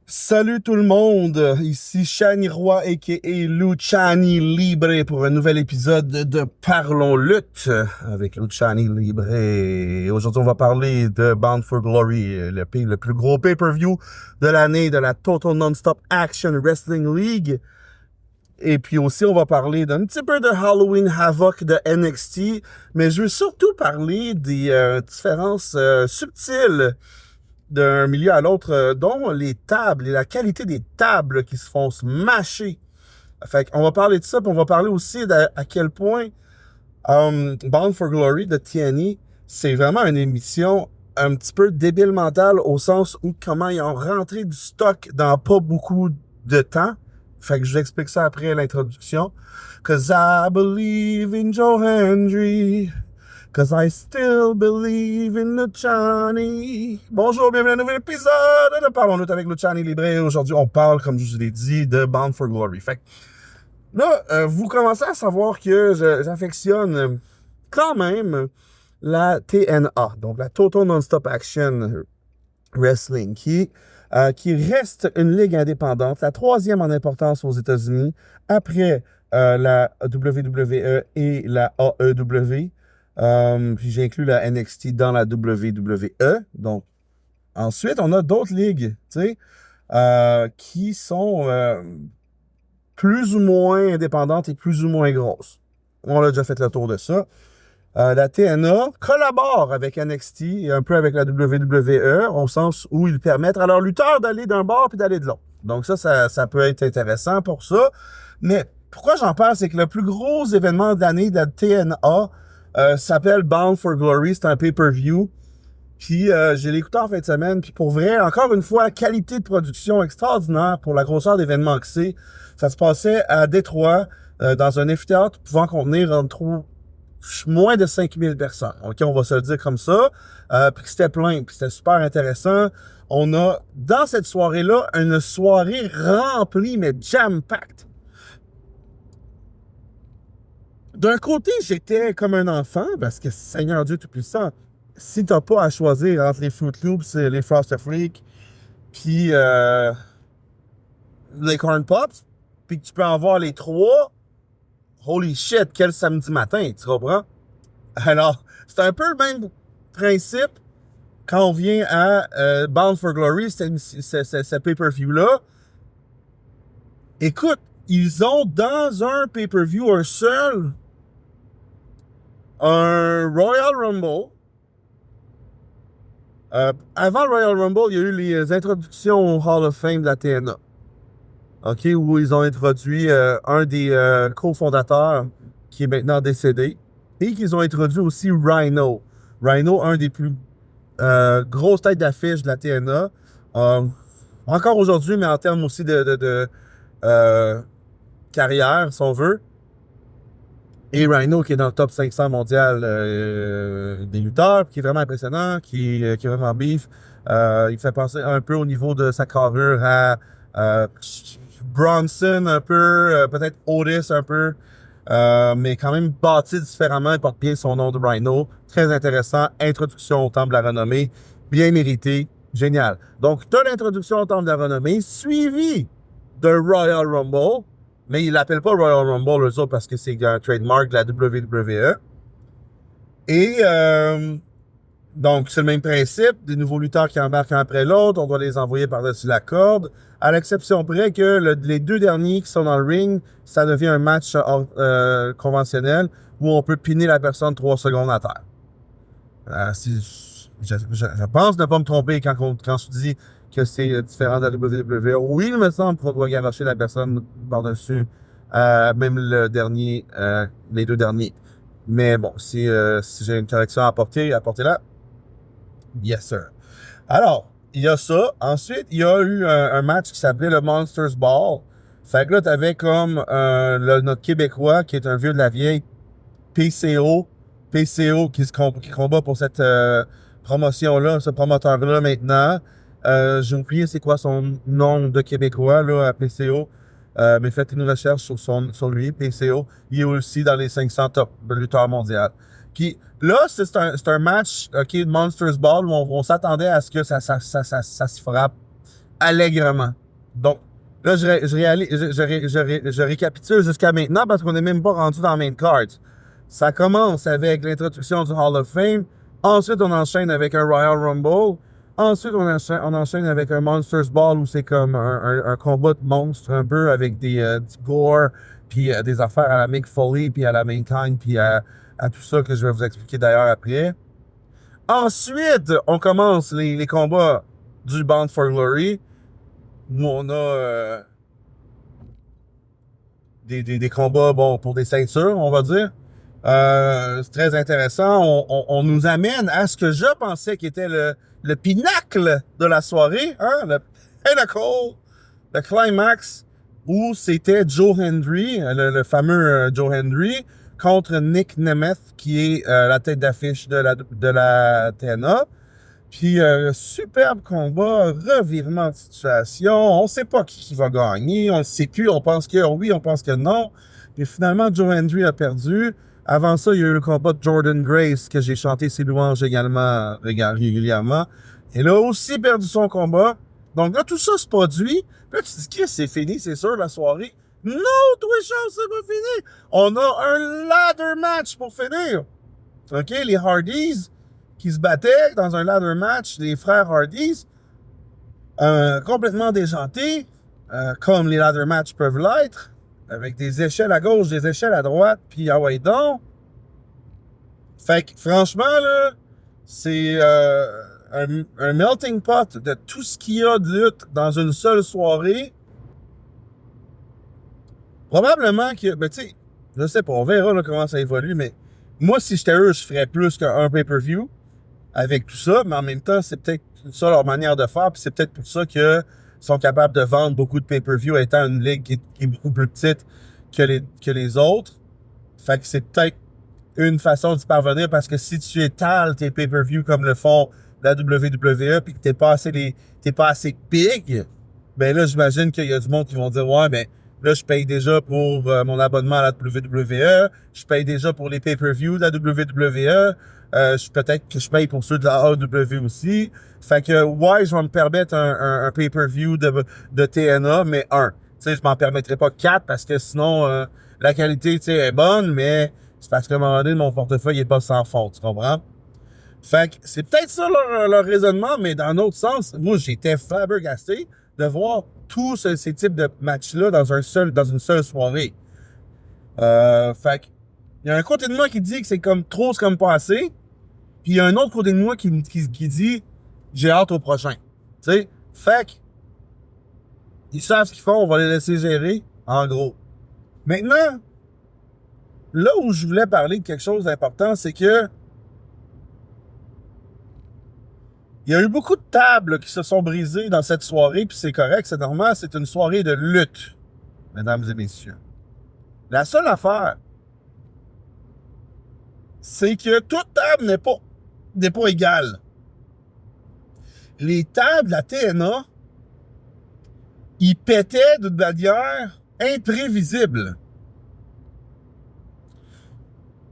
Salut tout le monde, ici Shani Roy aka Luciani Libre pour un nouvel épisode de Parlons Lutte avec Luciani Libre. Et aujourd'hui on va parler de Bound for Glory, le plus gros pay-per-view de l'année de la Total Non-Stop Action Wrestling League. Et puis aussi on va parler d'un petit peu de Halloween Havoc de NXT, mais je veux surtout parler des différences subtiles d'un milieu à l'autre, dont les tables et la qualité des tables qui se font smasher. Fait qu'on va parler de ça, puis on va parler aussi à quel point Bound for Glory de TNE, c'est vraiment une émission un petit peu débile mentale au sens où comment ils ont rentré du stock dans pas beaucoup de temps. Fait que je vous explique ça après l'introduction. Cause I believe in Joe Hendry. Cause I still believe in Luciani. Bonjour, bienvenue à un nouvel épisode de Parlons Lutte avec Luciani Libre. Aujourd'hui, on parle, comme je vous l'ai dit, de Bound for Glory. Fait que là, vous commencez à savoir que j'affectionne quand même la TNA, donc la Total Non-Stop Action Wrestling, qui reste une ligue indépendante, la troisième en importance aux États-Unis, après la WWE et la AEW. Puis j'ai inclus la NXT dans la WWE. Donc, ensuite, on a d'autres ligues, tu sais, qui sont plus ou moins indépendantes et plus ou moins grosses. On a déjà fait le tour de ça. La TNA collabore avec NXT et un peu avec la WWE, au sens où ils permettent à leurs lutteurs d'aller d'un bord puis d'aller de l'autre. Donc ça peut être intéressant pour ça. Mais pourquoi j'en parle, c'est que le plus gros événement de l'année de la TNA s'appelle Bound for Glory. C'est un pay-per-view. Puis j'ai l'écouté en fin de semaine. Puis pour vrai, encore une fois, qualité de production extraordinaire pour la grosseur d'événement que c'est. Ça se passait à Détroit, dans un amphithéâtre pouvant contenir entre moins de 5000 personnes. OK, on va se le dire comme ça. Puis c'était plein, puis c'était super intéressant. On a, dans cette soirée-là, une soirée remplie, mais jam-packed. D'un côté, j'étais comme un enfant, parce que Seigneur Dieu Tout-Puissant, si t'as pas à choisir entre les Fruit Loops, les Frosted Flakes, puis les Corn Pops, puis que tu peux en voir les trois, holy shit, quel samedi matin, tu comprends? Alors, c'est un peu le même principe quand on vient à Bound for Glory, ce pay-per-view-là. Écoute, ils ont dans un pay-per-view, un seul, un Royal Rumble. Avant le Royal Rumble, il y a eu les introductions au Hall of Fame de la TNA. OK, où ils ont introduit un des cofondateurs qui est maintenant décédé. Et qu'ils ont introduit aussi Rhino. Rhino, un des plus grosses têtes d'affiche de la TNA. Encore aujourd'hui, mais en termes aussi de carrière, si on veut. Et Rhino, qui est dans le top 500 mondial des lutteurs, qui est vraiment impressionnant, qui est vraiment beef. Il fait penser un peu au niveau de sa carrure à Bronson un peu, peut-être Otis un peu, mais quand même bâti différemment. Il porte bien son nom de Rhino. Très intéressant. Introduction au Temple de la Renommée. Bien mérité. Génial. Donc, tu as l'introduction au Temple de la Renommée, suivi de Royal Rumble. Mais ils l'appellent pas Royal Rumble, eux autres, parce que c'est un trademark de la WWE. Et donc, c'est le même principe. Des nouveaux lutteurs qui embarquent un après l'autre. On doit les envoyer par-dessus la corde. À l'exception près que les deux derniers qui sont dans le ring, ça devient un match conventionnel où on peut piner la personne 3 secondes à terre. Je pense ne pas me tromper quand je dis que c'est différent de la WWE. Oui, il me semble qu'on doit garocher la personne par-dessus, même le dernier, les deux derniers. Mais bon, si j'ai une correction à apporter, apportez-la. Yes, sir. Alors, il y a ça. Ensuite, il y a eu un match qui s'appelait le Monsters Ball. Fait que là, t'avais comme notre Québécois, qui est un vieux de la vieille, PCO qui combat pour cette promotion-là, ce promoteur-là maintenant. J'ai oublié c'est quoi son nom de Québécois, là, à PCO. Mais faites une recherche sur lui, PCO. Il est aussi dans les 500 top lutteurs mondiaux. Puis là, c'est un match, OK, Monsters Ball, où on s'attendait à ce que ça se frappe allègrement. Donc, là, je récapitule jusqu'à maintenant parce qu'on n'est même pas rendu dans main cards. Ça commence avec l'introduction du Hall of Fame. Ensuite, on enchaîne avec un Royal Rumble. Ensuite, on enchaîne avec un Monsters Ball où c'est comme un combat de monstres un peu avec du gore, puis des affaires à la Mick Foley, puis à la Mankind, puis à tout ça que je vais vous expliquer d'ailleurs après. Ensuite, on commence les combats du Bound for Glory où on a des combats bon pour des ceintures, on va dire. C'est très intéressant. On nous amène à ce que je pensais qui était le pinacle de la soirée, hein, le pinnacle, le climax, où c'était Joe Hendry, le fameux Joe Hendry, contre Nick Nemeth, qui est la tête d'affiche de la TNA. Puis, superbe combat, revirement de situation. On sait pas qui va gagner. On ne sait plus. On pense que oui, on pense que non. Puis finalement, Joe Hendry a perdu. Avant ça, il y a eu le combat de Jordan Grace, que j'ai chanté ses louanges également régulièrement. Il a aussi perdu son combat. Donc là, tout ça se produit. Puis là, tu te dis que c'est fini, c'est sûr, la soirée. Non, Twitch, c'est pas fini. On a un ladder match pour finir. OK, les Hardys qui se battaient dans un ladder match, les frères Hardys, complètement déjantés, comme les ladder matchs peuvent l'être, avec des échelles à gauche, des échelles à droite, puis ah ouais donc. Fait que franchement, là, c'est un melting pot de tout ce qu'il y a de lutte dans une seule soirée. Probablement que, ben tu sais, je sais pas, on verra là, comment ça évolue, mais moi, si j'étais eux, je ferais plus qu'un pay-per-view avec tout ça, mais en même temps, c'est peut-être ça leur manière de faire, puis c'est peut-être pour ça qu'ils sont capables de vendre beaucoup de pay-per-view étant une ligue qui est beaucoup plus petite que les autres. Fait que c'est peut-être une façon d'y parvenir parce que si tu étales tes pay-per-view comme le font la WWE puis que t'es pas assez big, ben là, j'imagine qu'il y a du monde qui vont dire, ouais, ben, là, je paye déjà pour mon abonnement à la WWE, je paye déjà pour les pay-per-view de la WWE, peut-être que je paye pour ceux de la AEW aussi. Fait que, ouais, je vais me permettre un pay-per-view de TNA, mais un. Tu sais, je m'en permettrai pas 4 parce que sinon, la qualité, tu sais, est bonne, mais c'est parce qu'à un moment donné, mon portefeuille est pas sans faute, tu comprends? Fait que c'est peut-être ça leur raisonnement, mais dans un autre sens, moi, j'étais flabbergasté de voir tous ces types de matchs-là dans une seule soirée. Fait que, il y a un côté de moi qui dit que c'est comme pas assez, puis il y a un autre côté de moi qui dit j'ai hâte au prochain. Tu sais? Fait que, ils savent ce qu'ils font, on va les laisser gérer, en gros. Maintenant, là où je voulais parler de quelque chose d'important, c'est que il y a eu beaucoup de tables qui se sont brisées dans cette soirée, puis c'est correct, c'est normal, c'est une soirée de lutte, mesdames et messieurs. La seule affaire, c'est que toute table n'est pas égale. Les tables de la TNA, ils pétaient d'une manière imprévisible.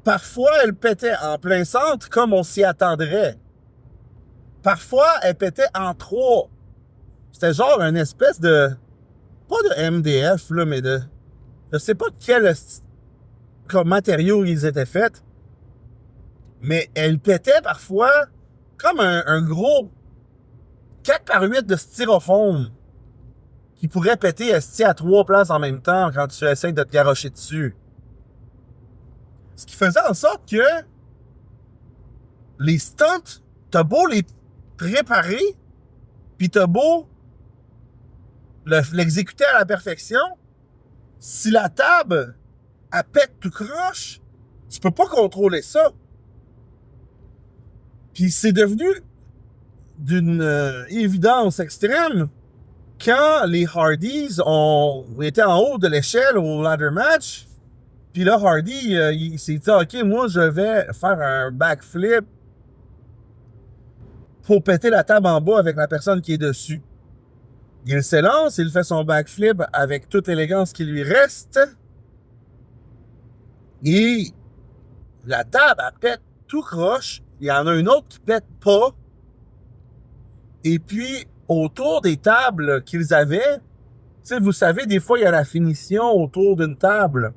Parfois, elles pétaient en plein centre, comme on s'y attendrait. Parfois, elles pétaient en trois. C'était genre une espèce de... Pas de MDF, là, mais de... Je sais pas comme matériaux ils étaient faits. Mais elles pétaient parfois comme un gros 4x8 de styrofoam qui pourrait péter à 3 places en même temps quand tu essaies de te garrocher dessus. Ce qui faisait en sorte que les stunts, t'as beau les préparer, puis t'as beau l'exécuter à la perfection, si la table, elle pète tout croche, tu peux pas contrôler ça. Puis c'est devenu d'une évidence extrême quand les Hardys ont été en haut de l'échelle au ladder match. Puis là, Hardy, il s'est dit, OK, moi, je vais faire un backflip pour péter la table en bas avec la personne qui est dessus. Il s'élance, il fait son backflip avec toute l'élégance qui lui reste. Et la table, elle pète tout croche. Il y en a une autre qui pète pas. Et puis, autour des tables qu'ils avaient, tu sais, vous savez, des fois, il y a la finition autour d'une table.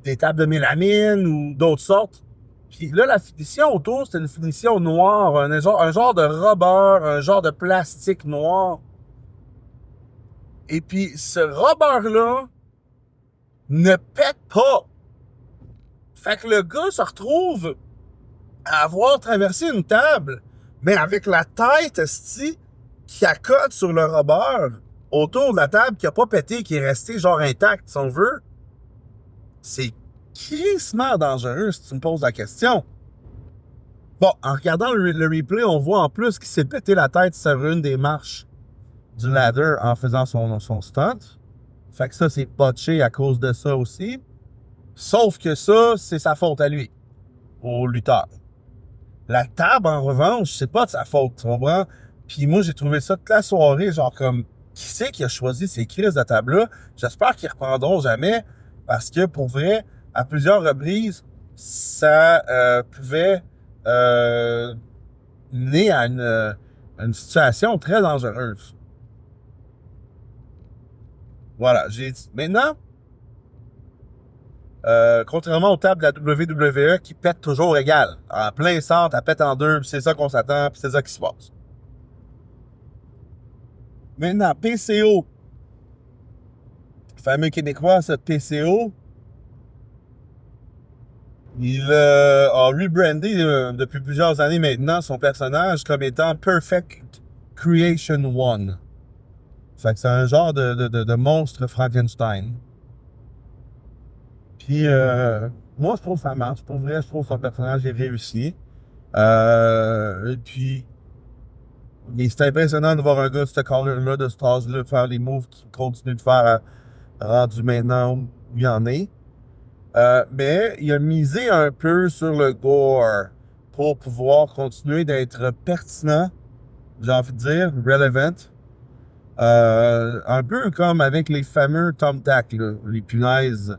Des tables de mélamine ou d'autres sortes. Puis là, la finition autour, c'était une finition noire, un genre de rubber, un genre de plastique noir. Et puis, ce rubber-là ne pète pas. Fait que le gars se retrouve à avoir traversé une table, mais avec la tête, esti, qui accote sur le rubber autour de la table, qui a pas pété, qui est resté genre intact, si on veut. C'est crissement dangereux, si tu me poses la question. Bon, en regardant le replay, on voit en plus qu'il s'est pété la tête sur une des marches du ladder en faisant son stunt. Fait que ça, c'est botché à cause de ça aussi. Sauf que ça, c'est sa faute à lui, au lutteur. La table, en revanche, c'est pas de sa faute, tu comprends? Puis moi, j'ai trouvé ça toute la soirée, genre comme, qui c'est qui a choisi ces crises de table-là? J'espère qu'ils reprendront jamais, parce que pour vrai, à plusieurs reprises, ça pouvait mener à une situation très dangereuse. Voilà, j'ai dit. Maintenant, contrairement aux tables de la WWE qui pètent toujours égal. En plein centre, elle pète en deux, puis c'est ça qu'on s'attend, puis c'est ça qui se passe. Maintenant, PCO. Le fameux Québécois, ce PCO, il a rebrandé depuis plusieurs années maintenant son personnage comme étant Perfect Creation One. Fait que c'est un genre de monstre Frankenstein. Puis, moi, je trouve que ça marche. Pour vrai, je trouve que son personnage est réussi. Et puis, c'est impressionnant de voir un gars de ce corner-là, de cet âge-là, faire les moves qu'il continue de faire rendu maintenant où il en est. Mais il a misé un peu sur le gore pour pouvoir continuer d'être pertinent, j'ai envie de dire, relevant. Un peu comme avec les fameux thumbtacks, là, les punaises.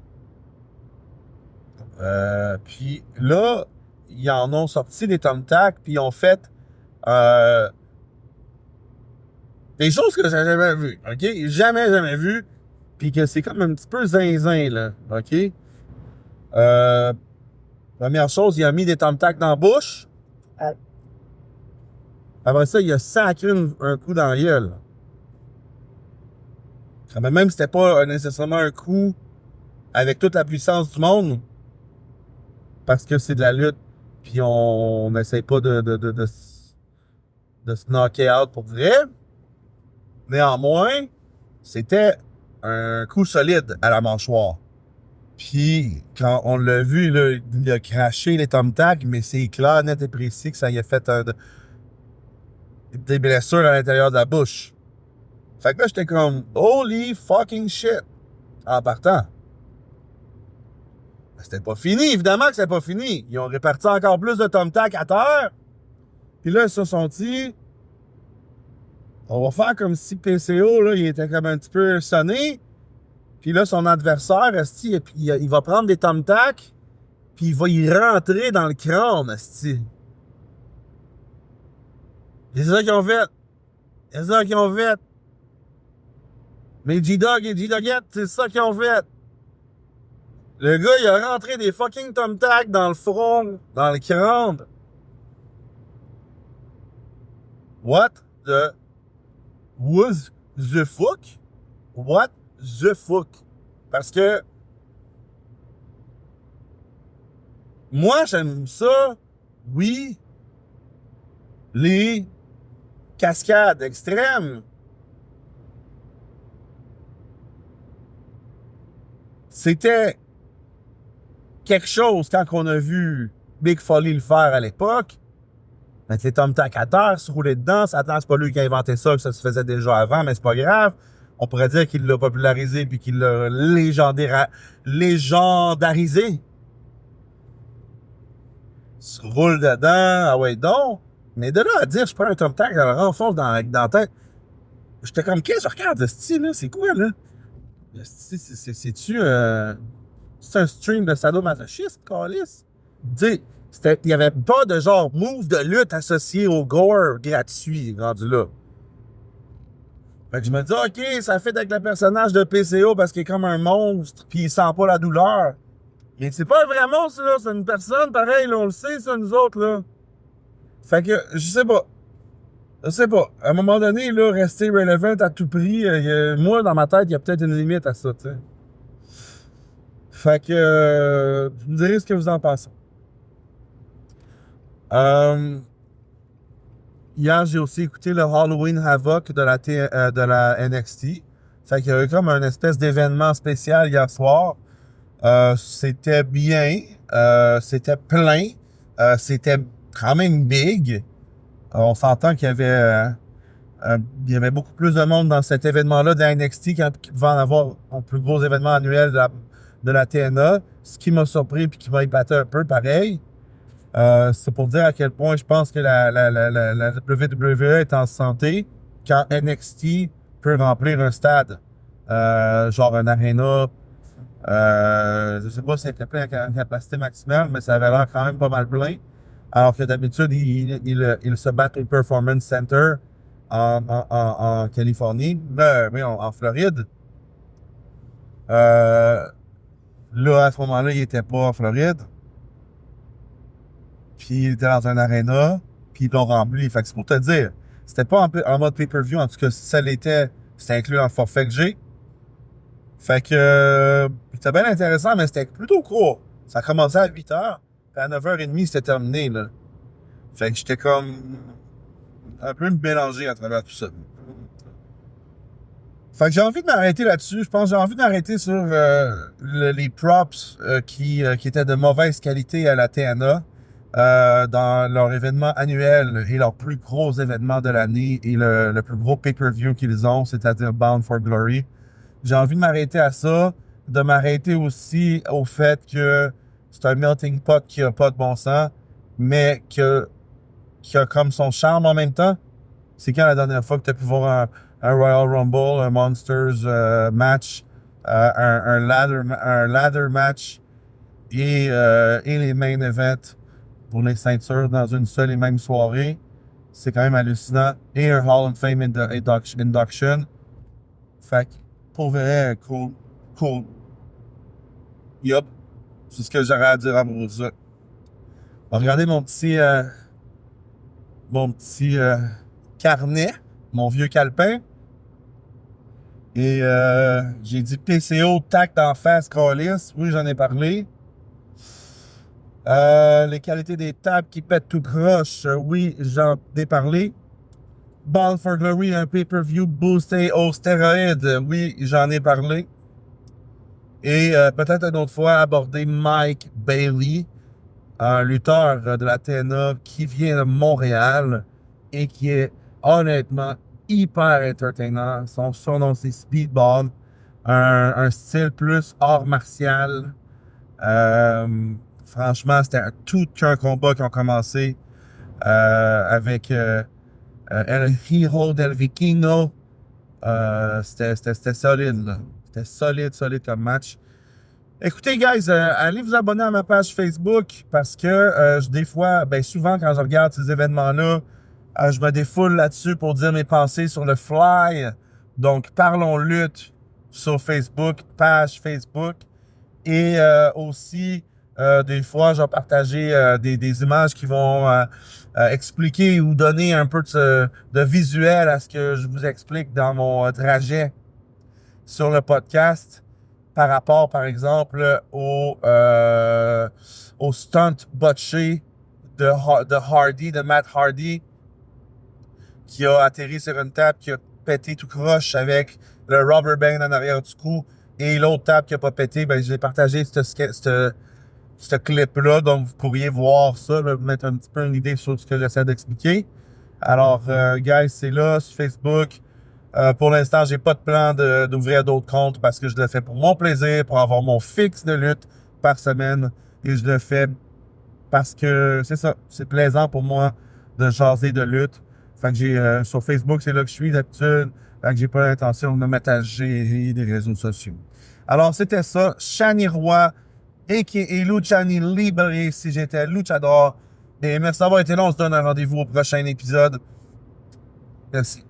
Puis là, ils en ont sorti des thumbtacks, puis ils ont fait des choses que j'ai jamais vues, OK? Jamais vues, puis que c'est comme un petit peu zinzin, là, OK? Première chose, il a mis des thumbtacks dans la bouche. Après ça, il a sacré un coup dans la gueule. Même si c'était pas nécessairement un coup avec toute la puissance du monde, parce que c'est de la lutte, puis on n'essaie pas de se knocker out pour vrai. Néanmoins, c'était un coup solide à la mâchoire. Puis, quand on l'a vu, là, il a craché les thumbtacks, mais c'est clair, net et précis que ça y a fait des blessures à l'intérieur de la bouche. Fait que là, j'étais comme, holy fucking shit, en partant. C'était pas fini, évidemment que c'était pas fini. Ils ont réparti encore plus de thumbtacks à terre. Puis là, ils se sont dit, on va faire comme si PCO, là, il était comme un petit peu sonné. Puis là, son adversaire, esti, il va prendre des thumbtacks, puis il va y rentrer dans le crâne, esti. C'est ça qu'ils ont fait. C'est ça qu'ils ont fait. Mais G-Dog et G-Doggette, c'est ça qu'ils ont fait. Le gars, il a rentré des fucking thumbtacks dans le front, dans le crâne. What the was the fuck? What the fuck? Parce que moi, j'aime ça, oui, les cascades extrêmes. C'était quelque chose quand on a vu Big Foley le faire à l'époque. Mettre les thumbtacks à terre, se rouler dedans. C'est pas lui qui a inventé ça, que ça se faisait déjà avant, mais c'est pas grave. On pourrait dire qu'il l'a popularisé puis qu'il l'a légendarisé. Se roule dedans, ah ouais donc. Mais de là à dire, je prends un thumbtack, je le renfonce dans la tête. J'étais comme, qu'est-ce que je regarde ce style là? C'est quoi, là? C'est-tu c'est un stream de sadomasochisme, câlisse? Dis, Il n'y avait pas de genre move de lutte associé au gore gratuit, rendu là. Fait que je me dis, OK, ça fait avec le personnage de PCO parce qu'il est comme un monstre, puis il sent pas la douleur. Mais c'est pas un vrai monstre, là. C'est une personne, pareil, là, on le sait, ça, nous autres, là. Fait que, je sais pas. Je sais pas. À un moment donné, là, rester relevant à tout prix, moi, dans ma tête, il y a peut-être une limite à ça, tu sais. Fait que, vous me direz ce que vous en pensez. Hier, j'ai aussi écouté le Halloween Havoc de la NXT. Fait qu'il y a eu comme un espèce d'événement spécial hier soir. C'était bien, c'était plein, c'était quand même big. On s'entend qu'il y avait beaucoup plus de monde dans cet événement-là de la NXT qu'il va en avoir un plus gros événement annuel de la TNA. Ce qui m'a surpris et qui m'a épaté un peu, pareil. C'est pour dire à quel point je pense que la WWE est en santé quand NXT peut remplir un stade, genre un aréna. Je sais pas si c'était plein à capacité maximale, mais ça avait l'air quand même pas mal plein. Alors que d'habitude, il se battent au Performance Center en Californie, mais en Floride. Là, à ce moment-là, il était pas en Floride. Puis il était dans un aréna, puis ils l'ont rempli. Fait que c'est pour te dire, c'était pas en mode pay-per-view, en tout cas, si ça l'était, c'était inclus dans le forfait que j'ai. Fait que c'était bien intéressant, mais c'était plutôt court. Ça a commencé à 8h, puis à 9h30, c'était terminé, là. Fait que j'étais comme un peu mélangé à travers tout ça. Fait que j'ai envie de m'arrêter là-dessus. Je pense que j'ai envie de m'arrêter sur les props qui étaient de mauvaise qualité à la TNA dans leur événement annuel et leur plus gros événement de l'année et le plus gros pay-per-view qu'ils ont, c'est-à-dire Bound for Glory. J'ai envie de m'arrêter à ça, de m'arrêter aussi au fait que c'est un melting pot qui a pas de bon sens, mais qui a comme son charme en même temps. C'est quand la dernière fois que tu as pu voir un Royal Rumble, un Monsters match, un ladder match et les main events pour les ceintures dans une seule et même soirée. C'est quand même hallucinant. Et un Hall of Fame induction. Fait que, pour vrai, cool. Cool. Yup. C'est ce que j'aurais à dire à propos de ça. Regardez mon petit carnet, mon vieux calepin. Et j'ai dit PCO, tac d'en face, Callis. Oui, j'en ai parlé. Les qualités des tables qui pètent tout croche. Oui, j'en ai parlé. Bound for Glory, un pay-per-view boosté aux stéroïdes. Oui, j'en ai parlé. Et peut-être une autre fois aborder Mike Bailey, un lutteur de la TNA qui vient de Montréal et qui est honnêtement hyper entertainant. Son surnom, c'est Speedball. Un style plus art martial. Franchement, c'était tout qu'un combat qui ont commencé avec El Hijo del Vikingo. C'était solide, là. C'était solide comme match. Écoutez, guys, allez vous abonner à ma page Facebook parce que des fois, ben souvent quand je regarde ces événements-là, je me défoule là-dessus pour dire mes pensées sur le fly. Donc, Parlons Lutte sur Facebook, page Facebook. Et aussi, des fois, je vais partager des images qui vont expliquer ou donner un peu de visuel à ce que je vous explique dans mon trajet sur le podcast par rapport, par exemple, au stunt botché de Matt Hardy, qui a atterri sur une table qui a pété tout croche avec le rubber band en arrière du cou, et l'autre table qui a pas pété. Ben, j'ai partagé ce clip-là, donc vous pourriez voir ça, là, mettre un petit peu une idée sur ce que j'essaie d'expliquer. Alors, guys, c'est là, sur Facebook. Pour l'instant, j'ai pas de plan d'ouvrir d'autres comptes parce que je le fais pour mon plaisir, pour avoir mon fixe de lutte par semaine. Et je le fais parce que c'est ça, c'est plaisant pour moi de jaser de lutte. Fait que sur Facebook, c'est là que je suis d'habitude. Fait que j'ai pas l'intention de me mettre à gérer des réseaux sociaux. Alors, c'était ça. Shani Roy, a.k.a. Luciani Libre, si j'étais Luchador. Et merci d'avoir été là, on se donne un rendez-vous au prochain épisode. Merci.